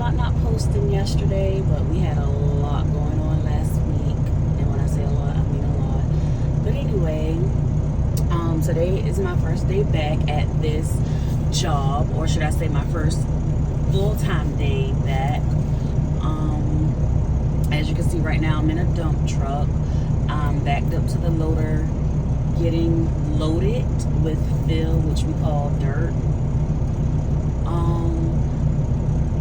about not posting yesterday, but we had a lot going on last week. And when I say a lot, I mean a lot. But anyway, today is my first day back at this job, or should I say my first full-time day back. As you can see right now, I'm in a dump truck. I'm backed up to the loader, getting loaded with fill, which we call dirt.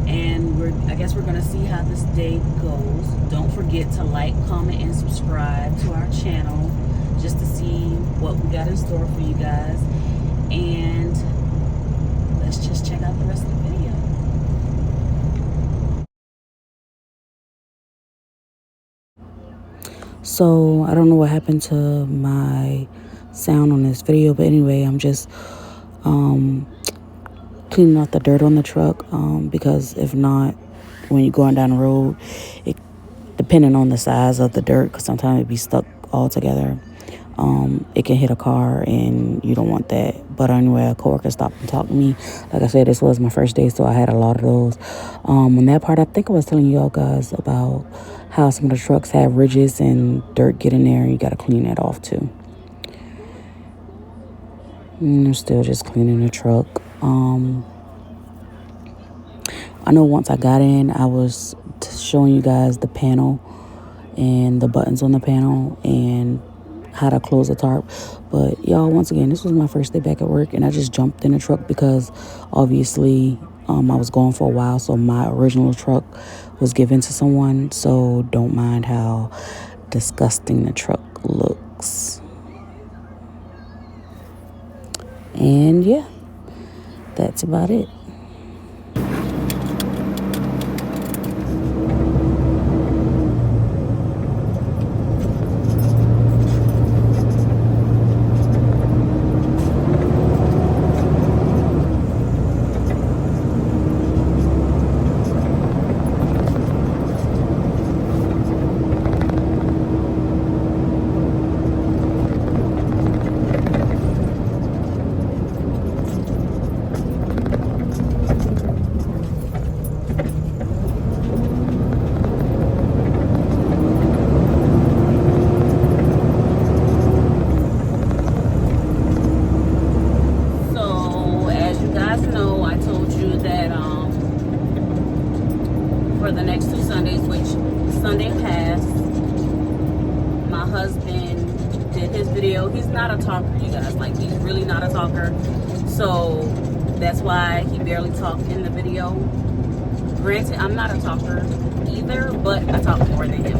And I guess we're gonna see how this day goes. Don't forget to like, comment, and subscribe to our channel just to see what we got in store for you guys. And let's just check out the rest of the video. So I don't know what happened to my sound on this video, but anyway, I'm just cleaning off the dirt on the truck, because if not, when you're going down the road, depending on the size of the dirt, because sometimes it be stuck all together, it can hit a car and you don't want that. But anyway, a coworker stopped and talked to me. Like I said, this was my first day, so I had a lot of those. On that part, I think I was telling y'all guys about how some of the trucks have ridges and dirt get in there, and you got to clean that off too. And I'm still just cleaning the truck. I know once I got in, I was showing you guys the panel and the buttons on the panel and how to close the tarp. But y'all, once again, this was my first day back at work, and I just jumped in the truck because obviously I was gone for a while, so my original truck was given to someone. So don't mind how disgusting the truck looks. And yeah, that's about it. For the next 2 Sundays, which Sunday passed, my husband did his video. He's not a talker, you guys. Like, he's really not a talker. So that's why he barely talked in the video. Granted, I'm not a talker either, but I talk more than him.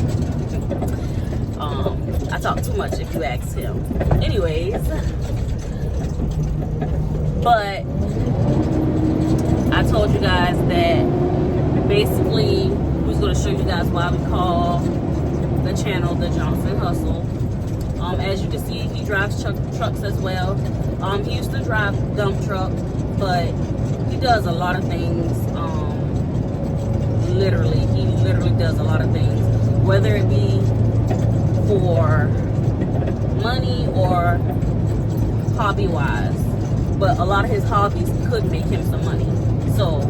I talk too much if you ask him. Anyways, but I told you guys that basically we was going to show you guys why we call the channel the Johnson Hustle. As you can see, he drives trucks as well. He used to drive dump truck, but he does a lot of things. He literally does a lot of things, whether it be for money or hobby wise. But a lot of his hobbies could make him some money. So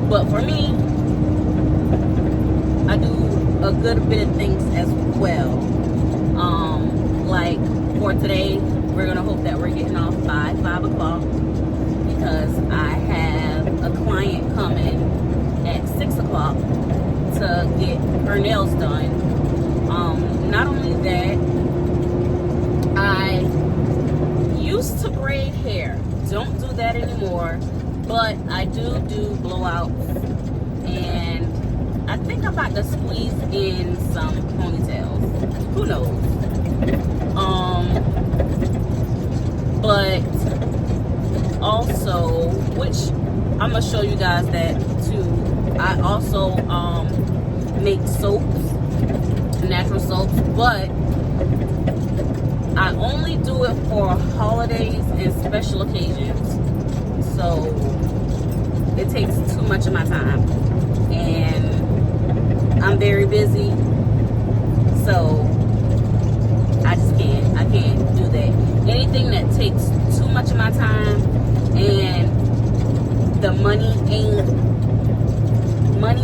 but for me, I do a good bit of things as well. Like for today, we're gonna hope that we're getting off by 5 o'clock because I have a client coming at 6 o'clock to get her nails done. Not only that, I used to braid hair. Don't do that anymore. But I do blowouts, and I think I'm about to squeeze in some ponytails. Who knows? But also, which I'm gonna show you guys that too. I also make soaps, natural soaps, but I only do it for holidays and special occasions. So it takes too much of my time, and I'm very busy, so I can't do that. Anything that takes too much of my time and the money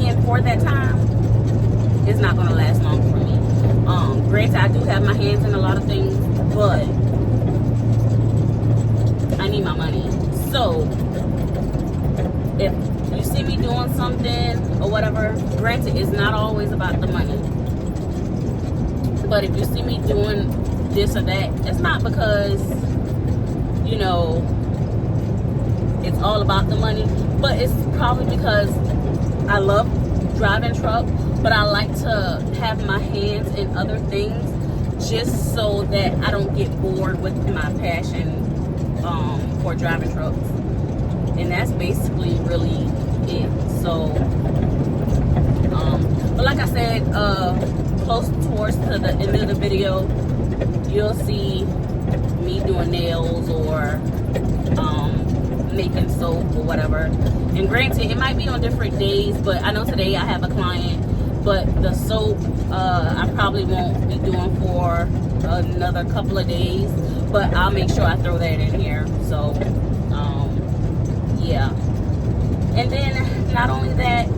and for that time, it's not gonna last long for me. Granted, I do have my hands in a lot of things, but I need my money. So if you see me doing something or whatever, granted, it's not always about the money. But if you see me doing this or that, it's not because, you know, it's all about the money, but it's probably because I love driving truck, but I like to have my hands in other things just so that I don't get bored with my passion for driving trucks. And that's basically really it. So but like I said, close towards to the end of the video, you'll see me doing nails or making soap or whatever. And granted, it might be on different days, but I know today I have a client, but the soap I probably won't be doing for another couple of days, but I'll make sure I throw that in here. So yeah. And then not only that,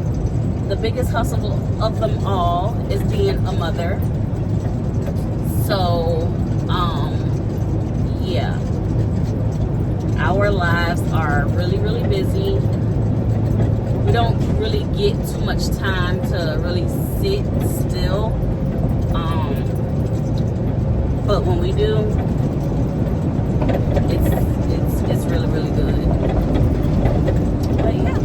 the biggest hustle of them all is being a mother. So yeah, our lives are really, really busy. We don't really get too much time to really sit still. But when we do, it's really, really good. But yeah.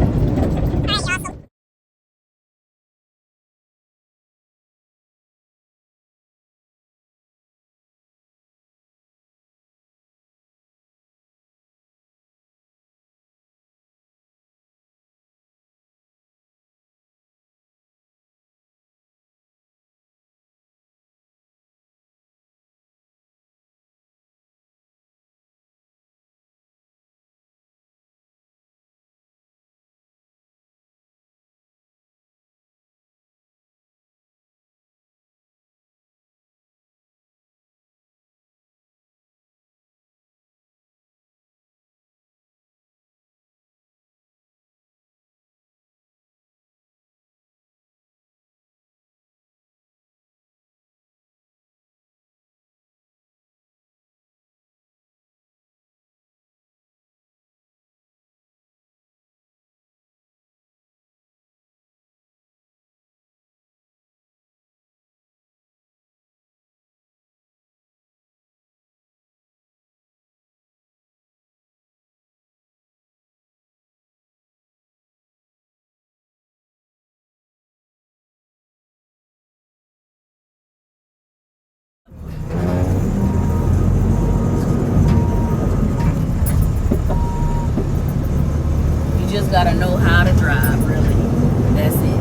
Just gotta know how to drive, really. That's it.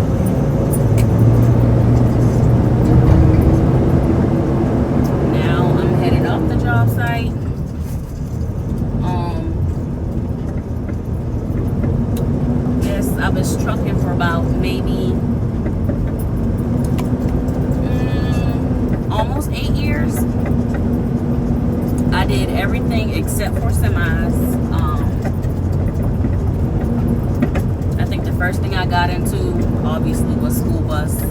Now I'm headed off the job site. Yes, I was trucking for about maybe almost 8 years. I did everything except for semis. First thing I got into obviously was school bus,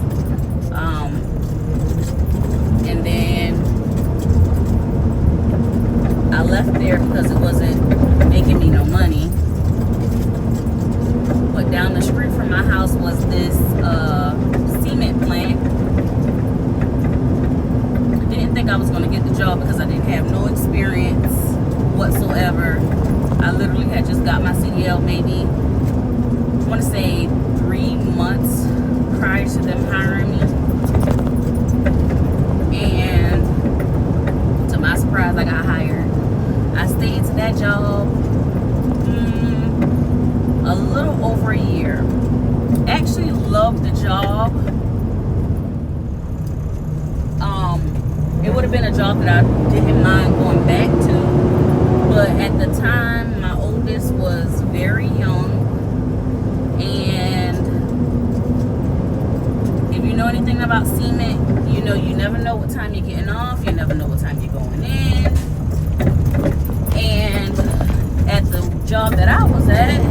and then I left there because it wasn't making me no money. But down the street from my house was this cement plant. I didn't think I was going to get the job because I didn't have no experience whatsoever. I literally had just got my CDL maybe, I want to say 3 months prior to them hiring me. And to my surprise, I got hired. I stayed to that job a little over a year. Actually loved the job. It would have been a job that I didn't mind going back to, but at the time my oldest was very young. And if you know anything about cement, you know you never know what time you're getting off, you never know what time you're going in. And at the job that I was at,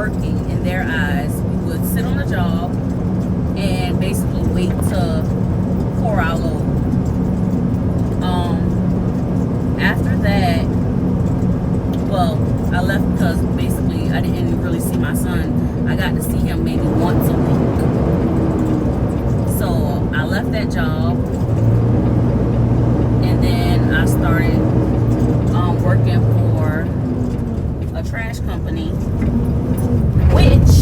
working in their eyes. We would sit on the job and basically wait to pour our load. After that, well, I left because basically I didn't really see my son. I got to see him maybe once a week. So I left that job, and then I started working for a trash company, which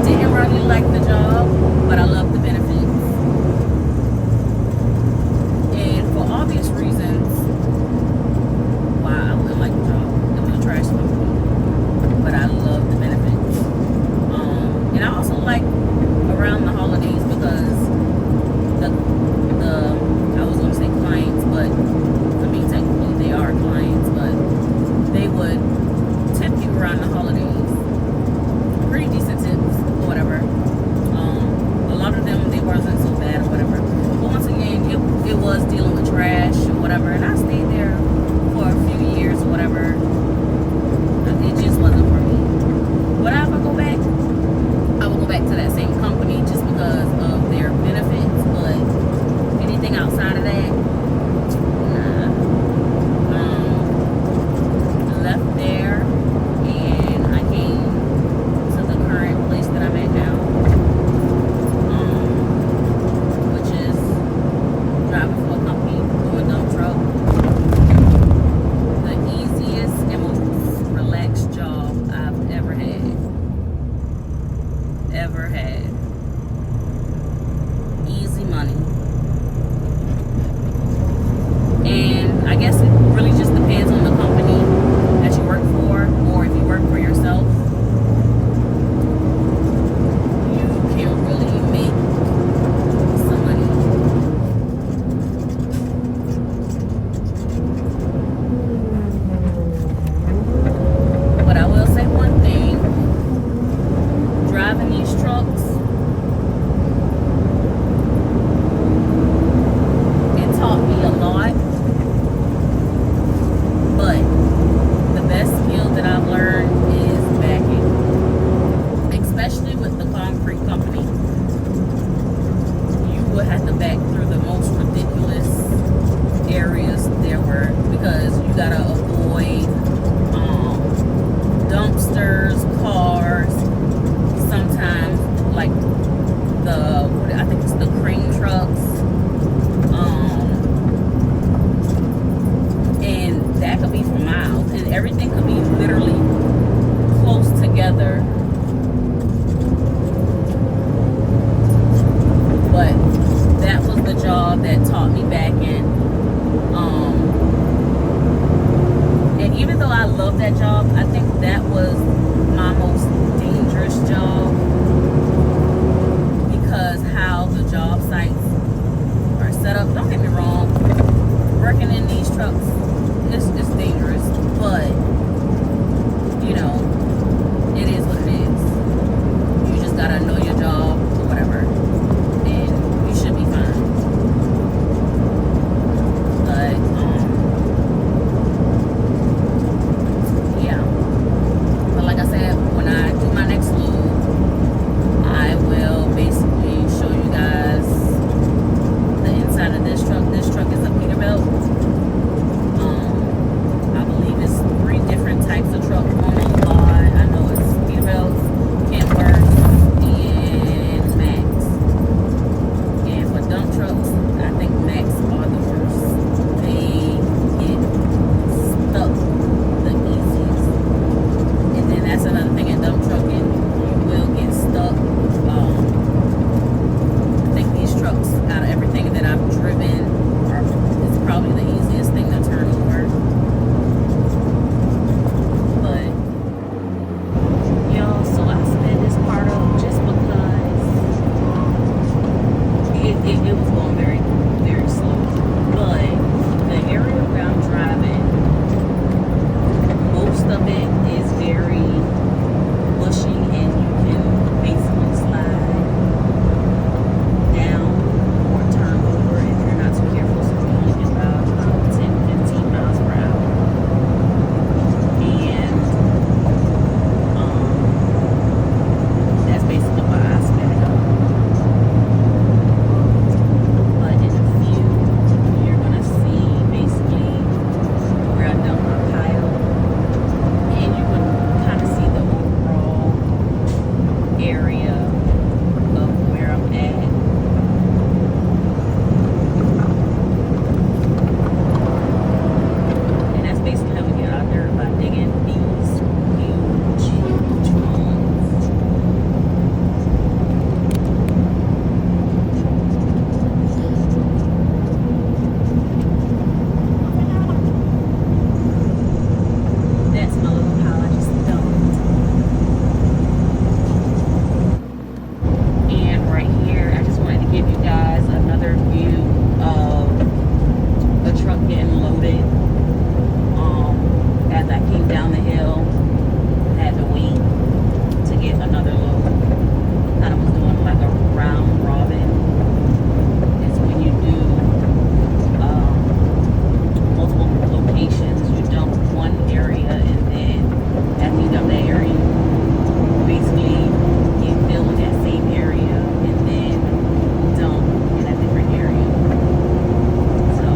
didn't really like the job, but I loved the benefits. And for obvious reasons why I wouldn't like the job. It was a trash company, but I loved the benefits. And I also like around the holidays because the I was gonna say clients, but I mean technically they are clients, but they would tip you around the holidays. Pretty decent tips or whatever. A lot of them, they wasn't so bad or whatever. But once again, it was dealing with trash or whatever, and I stayed there for a few years or whatever. It just wasn't for me. But if I go back, I will go back to that same company just because of their benefits. But anything outside of that, nah. Left there, and I came to the current place that I'm at now, which is driving for a company doing dump truck. The easiest and most relaxed job I've ever had. Easy money. And I guess it really just depends on the company that you work for, or if you work for yourself, you can really make some money. But I will say one thing, driving these trucks, it taught me a lot. But the best skill that I've learned is backing, especially with the concrete company. You would have to back through the most ridiculous areas there were, because you gotta avoid dumpsters, cars, sometimes like I think it's the crane trucks. And that could be for miles, and everything could be literally close together. But that was the job that taught me backing. And even though I love that job, I think that was my most dangerous job, because how the job sites are set up. Don't get me wrong, working in these trucks, it's dangerous, but you know, it is what it is. You just gotta know your job or whatever, and you should be fine. But yeah. But like I said, when I do my next load, I will basically show you guys the inside of this truck. This truck is a Peterbilt. I believe it's 3 different types of truck on the lot. I know it's Peterbilt, Kenworth, and Max. And for dump trucks, I think Max are the worst. They get stuck the easiest. And then that's another thing in dump trucking, you will get stuck. I think these trucks, out of everything that I've driven, it's probably the easiest thing to turn over. But y'all, so I sped this part up just because it was going very, very slow. But the area where I'm driving, most of it is very bushy, and you can basically slide down or turn over if you're not too careful. So we only get about 10, 15 miles per hour. And another view of the truck getting loaded. As I came down the hill, I had to wait to get another load. Kind of was doing like a round robin. It's when you do multiple locations, you dump one area, and then after you dump that area, basically you fill in that same area and then dump in a different area. So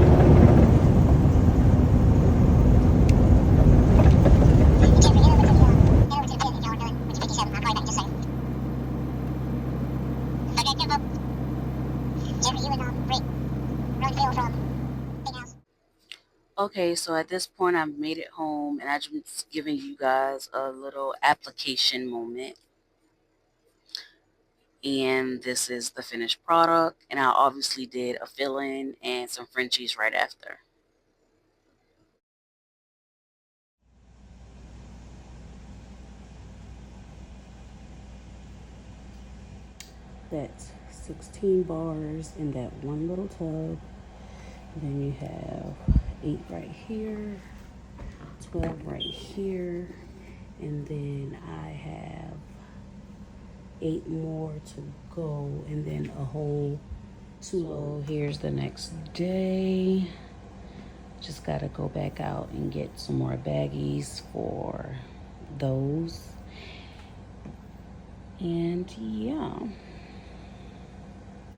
okay, so at this point I've made it home and I'm just giving you guys a little application moment. And this is the finished product, and I obviously did a fill-in and some Frenchies right after. That's 16 bars in that one little tub. Then you have 8 right here, 12 right here, and then I have 8 more to go, and then a whole 2 load. Here's the next day. Just gotta go back out and get some more baggies for those. And yeah.